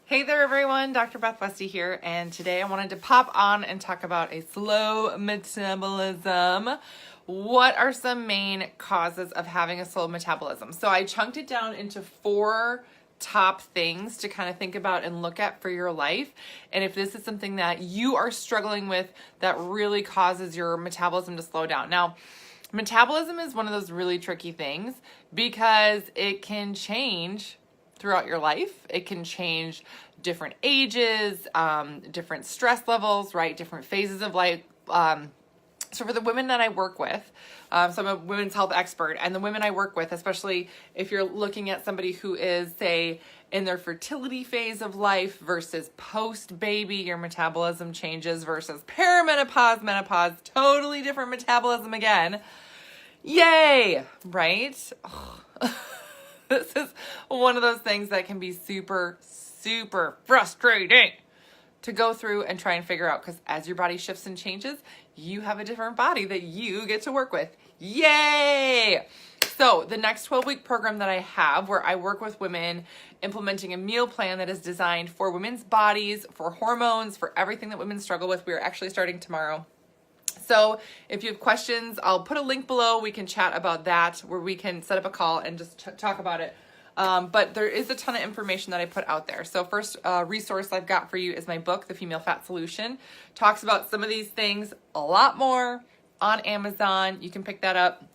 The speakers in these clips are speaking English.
Hey there everyone, Dr. Beth Westy here, and today I wanted to pop on and talk about a slow metabolism. What are some main causes of having a slow metabolism? So I chunked it down into 4 top things to kind of think about and look at for your life. And if this is something that you are struggling with that really causes your metabolism to slow down. Now, metabolism is one of those really tricky things because it can change throughout your life. It can change different ages, different stress levels, right? Different phases of life. So for the women that I work with, so I'm a women's health expert, and the women I work with, especially if you're looking at somebody who is, say, in their fertility phase of life versus post-baby, your metabolism changes versus perimenopause, menopause, totally different metabolism again. Yay, right? This is one of those things that can be super, super frustrating to go through and try and figure out, because as your body shifts and changes, you have a different body that you get to work with. Yay! So the next 12-week program that I have, where I work with women implementing a meal plan that is designed for women's bodies, for hormones, for everything that women struggle with. We're actually starting tomorrow. So if you have questions, I'll put a link below. We can chat about that, where we can set up a call and just talk about it. But there is a ton of information that I put out there. So first resource I've got for you is my book, The Female Fat Solution. Talks about some of these things a lot more on Amazon. You can pick that up.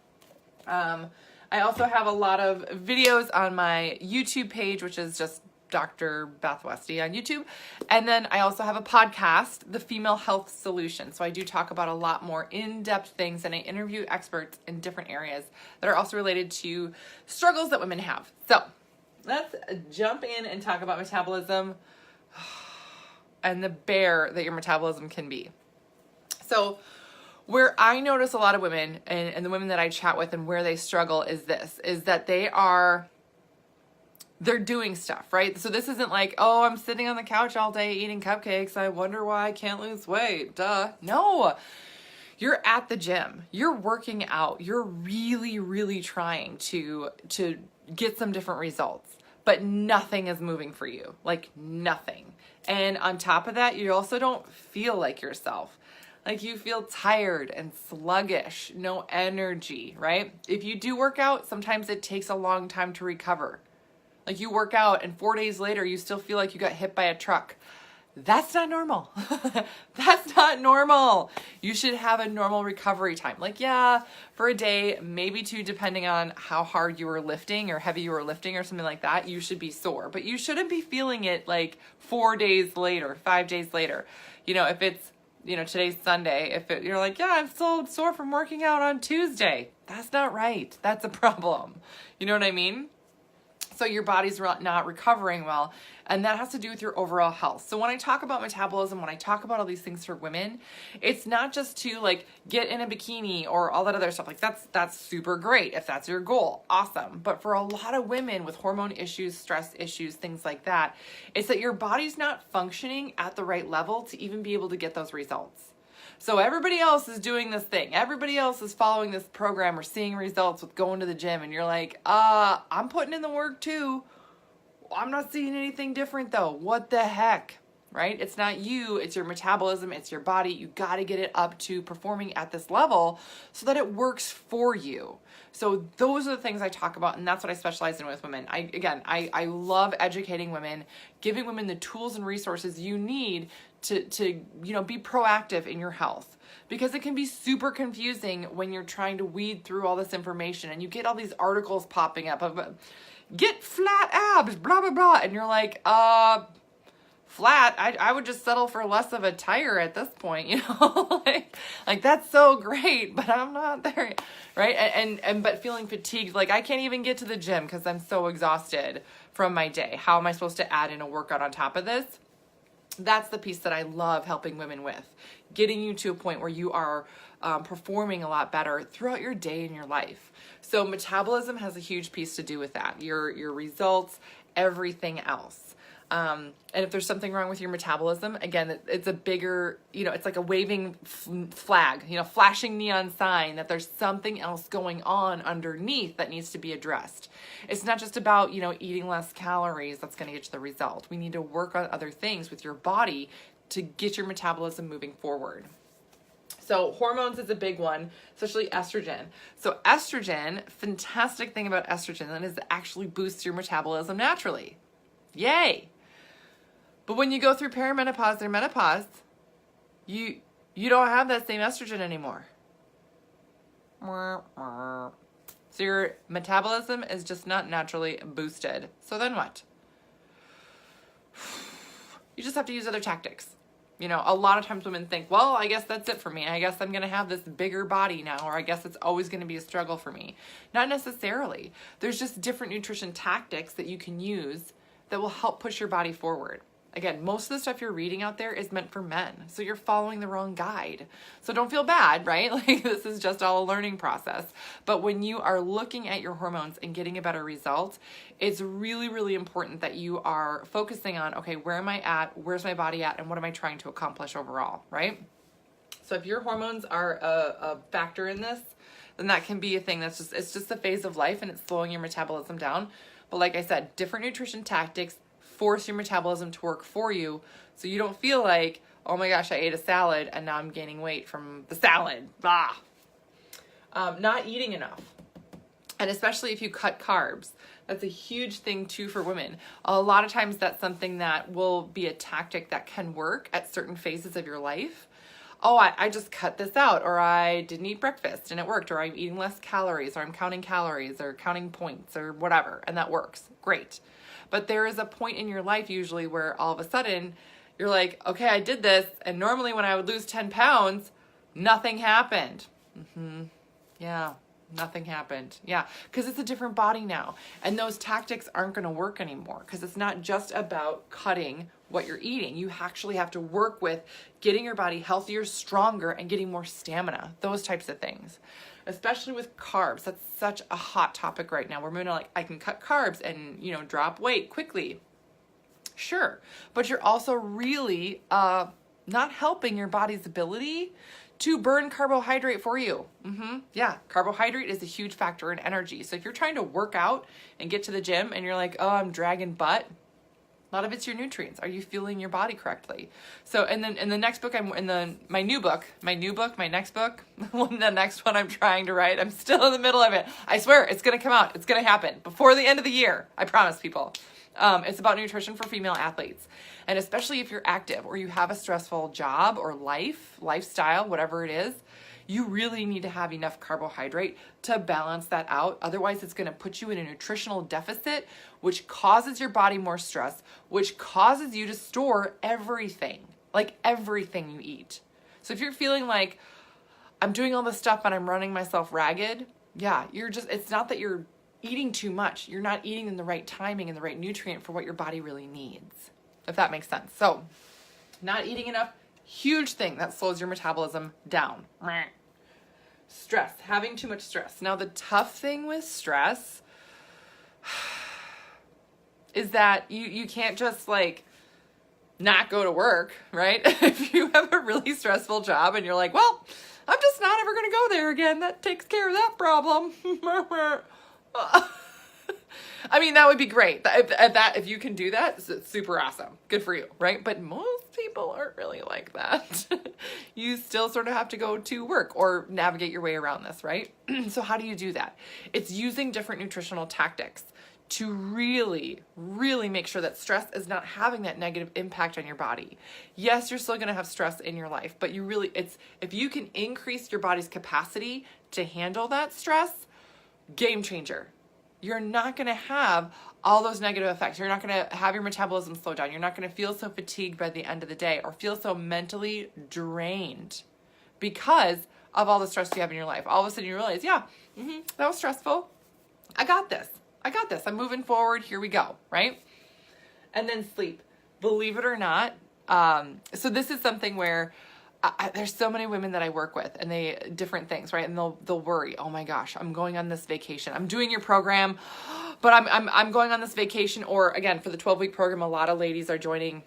I also have a lot of videos on my YouTube page, which is just Dr. Beth Westy on YouTube. And then I also have a podcast, The Female Health Solution. So I do talk about a lot more in-depth things, and I interview experts in different areas that are also related to struggles that women have. So let's jump in and talk about metabolism and the bear that your metabolism can be. So where I notice a lot of women, and the women that I chat with, and where they struggle is that they're doing stuff, right? So this isn't like, oh, I'm sitting on the couch all day eating cupcakes. I wonder why I can't lose weight. Duh. No, you're at the gym. You're working out. You're really, really trying to get some different results, but nothing is moving for you, like nothing. And on top of that, you also don't feel like yourself. Like you feel tired and sluggish, no energy, right? If you do work out, sometimes it takes a long time to recover. Like you work out and 4 days later, you still feel like you got hit by a truck. That's not normal. That's not normal. You should have a normal recovery time. Like, yeah, for a day, maybe 2, depending on how hard you were lifting or heavy you were lifting or something like that, you should be sore. But you shouldn't be feeling it like 4 days later, 5 days later. You know, if it's, today's Sunday, you're like, yeah, I'm still sore from working out on Tuesday. That's not right. That's a problem. You know what I mean? So your body's not recovering well, and that has to do with your overall health. So when I talk about metabolism, when I talk about all these things for women, it's not just to like get in a bikini or all that other stuff. Like that's super great if that's your goal. Awesome. But for a lot of women with hormone issues, stress issues, things like that, it's that your body's not functioning at the right level to even be able to get those results. So everybody else is doing this thing. Everybody else is following this program or seeing results with going to the gym. And you're like, I'm putting in the work too. I'm not seeing anything different though. What the heck, right? It's not you, it's your metabolism, it's your body. You got to get it up to performing at this level so that it works for you. So those are the things I talk about, and that's what I specialize in with women. I love educating women, giving women the tools and resources you need to be proactive in your health, because it can be super confusing when you're trying to weed through all this information and you get all these articles popping up of get flat abs, blah, blah, blah. And you're like, flat, I would just settle for less of a tire at this point, like that's so great, but I'm not there yet, right? But feeling fatigued, like I can't even get to the gym because I'm so exhausted from my day. How am I supposed to add in a workout on top of this? That's the piece that I love helping women with, getting you to a point where you are performing a lot better throughout your day and your life. So metabolism has a huge piece to do with that, your results, everything else. And if there's something wrong with your metabolism, again, it's a bigger, it's like a waving flag, flashing neon sign that there's something else going on underneath that needs to be addressed. It's not just about, eating less calories that's going to get you the result. We need to work on other things with your body to get your metabolism moving forward. So hormones is a big one, especially estrogen. So estrogen, fantastic thing about estrogen is it actually boosts your metabolism naturally. Yay! But when you go through perimenopause or menopause, you don't have that same estrogen anymore. So your metabolism is just not naturally boosted. So then what? You just have to use other tactics. A lot of times women think, well, I guess that's it for me. I guess I'm going to have this bigger body now, or I guess it's always going to be a struggle for me. Not necessarily. There's just different nutrition tactics that you can use that will help push your body forward. Again, most of the stuff you're reading out there is meant for men, so you're following the wrong guide. So don't feel bad, right? Like this is just all a learning process. But when you are looking at your hormones and getting a better result, it's really, really important that you are focusing on, okay, where am I at? Where's my body at? And what am I trying to accomplish overall, right? So if your hormones are a factor in this, then that can be a thing it's just a phase of life and it's slowing your metabolism down. But like I said, different nutrition tactics force your metabolism to work for you so you don't feel like, oh my gosh, I ate a salad and now I'm gaining weight from the salad. Not eating enough. And especially if you cut carbs, that's a huge thing too for women. A lot of times that's something that will be a tactic that can work at certain phases of your life. Oh, I just cut this out, or I didn't eat breakfast and it worked, or I'm eating less calories, or I'm counting calories or counting points or whatever, and that works. Great. But there is a point in your life usually where all of a sudden you're like, okay, I did this. And normally when I would lose 10 pounds, nothing happened. Yeah, nothing happened. Yeah, because it's a different body now. And those tactics aren't going to work anymore because it's not just about cutting what you're eating. You actually have to work with getting your body healthier, stronger, and getting more stamina. Those types of things. Especially with carbs. That's such a hot topic right now. Where women are like, I can cut carbs and, drop weight quickly. Sure. But you're also really not helping your body's ability to burn carbohydrate for you. Yeah, carbohydrate is a huge factor in energy. So if you're trying to work out and get to the gym and you're like, oh, I'm dragging butt, a lot of it's your nutrients. Are you fueling your body correctly? So, and then in the next book, my next book, the next one I'm trying to write, I'm still in the middle of it. I swear it's going to come out. It's going to happen before the end of the year. I promise people. It's about nutrition for female athletes. And especially if you're active or you have a stressful job or lifestyle, whatever it is, you really need to have enough carbohydrate to balance that out. Otherwise, it's going to put you in a nutritional deficit, which causes your body more stress, which causes you to store everything you eat. So if you're feeling like I'm doing all this stuff and I'm running myself ragged, yeah, it's not that you're eating too much. You're not eating in the right timing and the right nutrient for what your body really needs, if that makes sense. So not eating enough, huge thing that slows your metabolism down. Stress, having too much stress. Now, the tough thing with stress is that you can't just not go to work, right? If you have a really stressful job and you're like, well, I'm just not ever going to go there again. That takes care of that problem. I mean, that would be great. If you can do that, it's super awesome. Good for you, right? But most people aren't really like that. You still sort of have to go to work or navigate your way around this, right? So how do you do that? It's using different nutritional tactics to really, really make sure that stress is not having that negative impact on your body. Yes, you're still going to have stress in your life, but if you can increase your body's capacity to handle that stress, game changer. You're not going to have all those negative effects. You're not going to have your metabolism slow down. You're not going to feel so fatigued by the end of the day or feel so mentally drained because of all the stress you have in your life. All of a sudden you realize, that was stressful. I got this. I'm moving forward. Here we go, right? And then sleep. Believe it or not. So this is something where there's so many women that I work with and different things, right? And they'll worry, oh my gosh, I'm going on this vacation. I'm doing your program, But I'm going on this vacation, or again, for the 12-week program, a lot of ladies are joining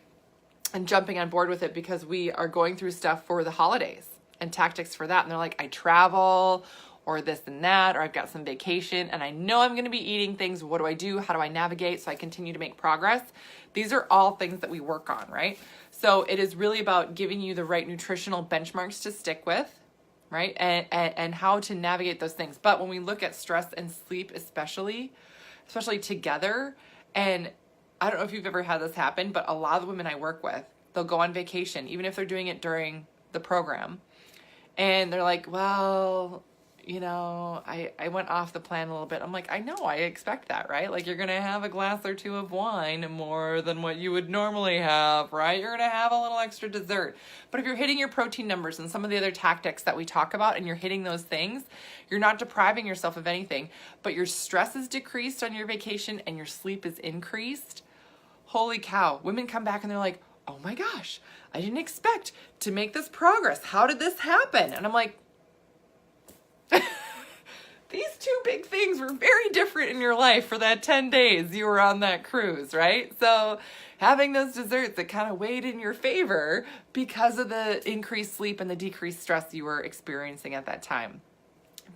and jumping on board with it because we are going through stuff for the holidays and tactics for that. And they're like, I travel or this and that, or I've got some vacation and I know I'm going to be eating things. What do I do? How do I navigate so I continue to make progress? These are all things that we work on, right? So it is really about giving you the right nutritional benchmarks to stick with, right? And how to navigate those things. But when we look at stress and sleep, especially together, and I don't know if you've ever had this happen, but a lot of the women I work with, they'll go on vacation, even if they're doing it during the program. And they're like, well, you know, I went off the plan a little bit. I'm like, I know, I expect that, right? Like, you're going to have a glass or two of wine more than what you would normally have, right? You're going to have a little extra dessert. But if you're hitting your protein numbers and some of the other tactics that we talk about and you're hitting those things, you're not depriving yourself of anything, but your stress is decreased on your vacation and your sleep is increased. Holy cow. Women come back and they're like, oh my gosh, I didn't expect to make this progress. How did this happen? And I'm like, these two big things were very different in your life for that 10 days you were on that cruise, right? So having those desserts that kind of weighed in your favor because of the increased sleep and the decreased stress you were experiencing at that time.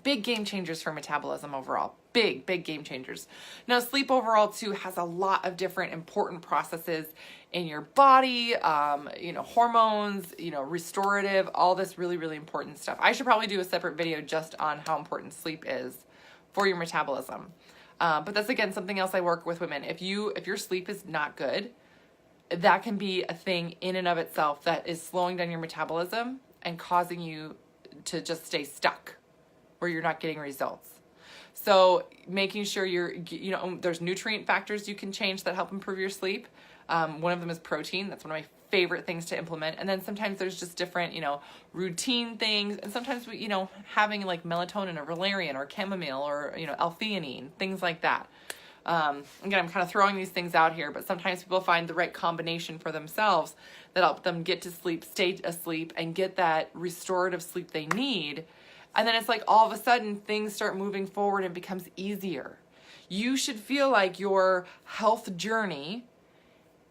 Big game changers for metabolism overall. Big game changers. Now, sleep overall too has a lot of different important processes in your body, hormones, restorative, all this really important stuff. I should probably do a separate video just on how important sleep is for your metabolism. But that's, again, something else I work with women. If your sleep is not good, that can be a thing in and of itself that is slowing down your metabolism and causing you to just stay stuck where you're not getting results. So making sure there's nutrient factors you can change that help improve your sleep. One of them is protein. That's one of my favorite things to implement. And then sometimes there's just different, routine things. And sometimes we, having like melatonin or valerian or chamomile or, L-theanine, things like that. Again, I'm kind of throwing these things out here, but sometimes people find the right combination for themselves that help them get to sleep, stay asleep, and get that restorative sleep they need. And then it's like all of a sudden things start moving forward and it becomes easier. You should feel like your health journey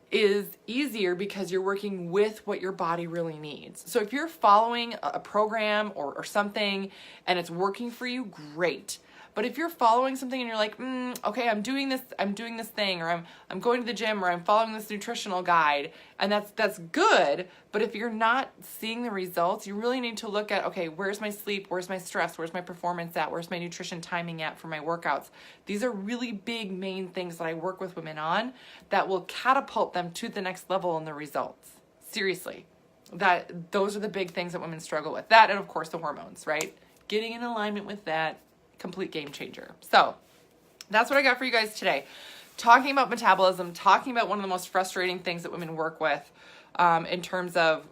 is easier because you're working with what your body really needs. So if you're following a program or something and it's working for you, great. But if you're following something and you're like, okay, I'm doing this thing, or I'm going to the gym, or I'm following this nutritional guide, and that's good, but if you're not seeing the results, you really need to look at, okay, where's my sleep, where's my stress, where's my performance at, where's my nutrition timing at for my workouts. These are really big main things that I work with women on that will catapult them to the next level in the results. Seriously. Those are the big things that women struggle with. That, and of course the hormones, right? Getting in alignment with that, complete game changer. So that's what I got for you guys today. Talking about metabolism, talking about one of the most frustrating things that women work with in terms of,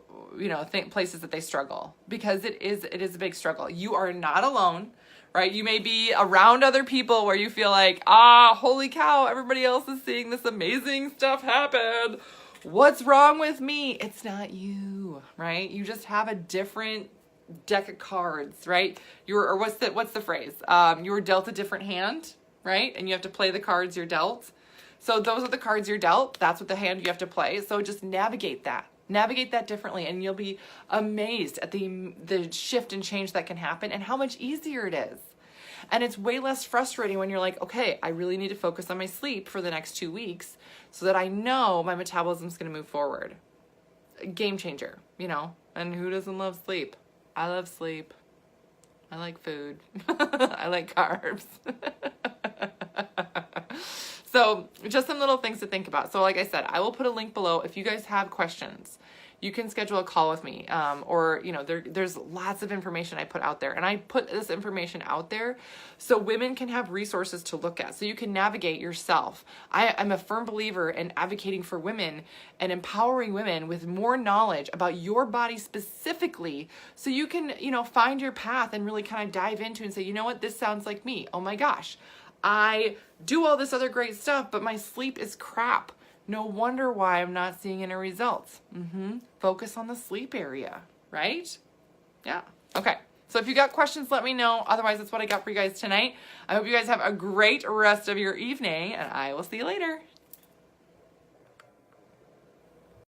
places that they struggle, because it is a big struggle. You are not alone, right? You may be around other people where you feel like, holy cow, everybody else is seeing this amazing stuff happen. What's wrong with me? It's not you, right? You just have a different deck of cards, right? What's the phrase? You were dealt a different hand, right? And you have to play the cards you're dealt. So those are the cards you're dealt. That's what the hand you have to play. So just navigate that differently, and you'll be amazed at the shift and change that can happen and how much easier it is. And it's way less frustrating when you're like, okay, I really need to focus on my sleep for the next 2 weeks so that I know my metabolism's going to move forward. Game changer, and who doesn't love sleep? I love sleep. I like food. I like carbs. So just some little things to think about. So like I said, I will put a link below. If you guys have questions, you can schedule a call with me. There's lots of information I put out there. And I put this information out there so women can have resources to look at, so you can navigate yourself. I'm a firm believer in advocating for women and empowering women with more knowledge about your body specifically, so you can, find your path and really kind of dive into and say, you know what, this sounds like me. Oh my gosh, I do all this other great stuff, but my sleep is crap. No wonder why I'm not seeing any results. Focus on the sleep area, right? Yeah. Okay. So if you got questions, let me know. Otherwise, that's what I got for you guys tonight. I hope you guys have a great rest of your evening, and I will see you later.